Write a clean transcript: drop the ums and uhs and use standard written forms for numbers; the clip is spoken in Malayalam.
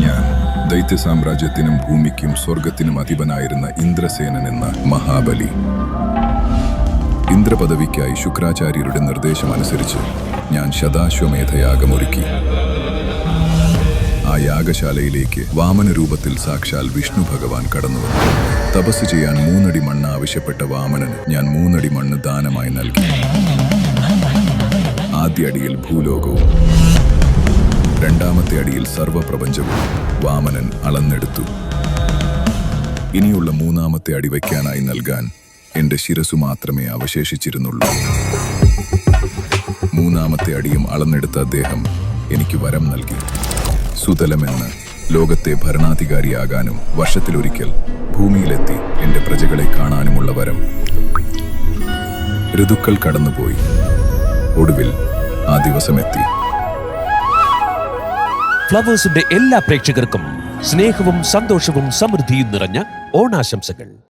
ഞാൻ ദൈത്യ സാമ്രാജ്യത്തിനും ഭൂമിക്കും സ്വർഗത്തിനും അധിപനായിരുന്ന ഇന്ദ്രസേനൻ എന്ന മഹാബലി. ഇന്ദ്രപദവിക്കായി ശുക്രാചാര്യരുടെ നിർദ്ദേശമനുസരിച്ച് ഞാൻ ശതാശ്വമേധയാഗമൊരുക്കി. ആ യാഗശാലയിലേക്ക് വാമന രൂപത്തിൽ സാക്ഷാൽ വിഷ്ണു ഭഗവാൻ കടന്നുവന്നു. തപസ് ചെയ്യാൻ 3 അടി മണ്ണ് ആവശ്യപ്പെട്ട വാമനന് ഞാൻ 3 അടി മണ്ണ് ദാനമായി നൽകി. ആദ്യ അടിയിൽ ഭൂലോകവും 2ാമത്തെ അടിയിൽ സർവപ്രപഞ്ചവും വാമനൻ അളന്നെടുത്തു. ഇനിയുള്ള 3ാമത്തെ അടി വയ്ക്കാനായി നൽകാൻ എന്റെ ശിരസു മാത്രമേ അവശേഷിച്ചിരുന്നുള്ളൂ. 3ാമത്തെ അടിയും അളന്നെടുത്ത അദ്ദേഹം എനിക്ക് വരം നൽകി. സുതലമെന്ന് ലോകത്തെ ഭരണാധികാരിയാകാനും വർഷത്തിലൊരിക്കൽ ഭൂമിയിലെത്തി എന്റെ പ്രജകളെ കാണാനുമുള്ള വരം. ഋതുക്കൾ കടന്നുപോയി. ഒടുവിൽ ആ ദിവസമെത്തി. ഫ്ലവേഴ്സിന്റെ എല്ലാ പ്രേക്ഷകർക്കും സ്നേഹവും സന്തോഷവും സമൃദ്ധിയും നിറഞ്ഞ ഓണാശംസകൾ.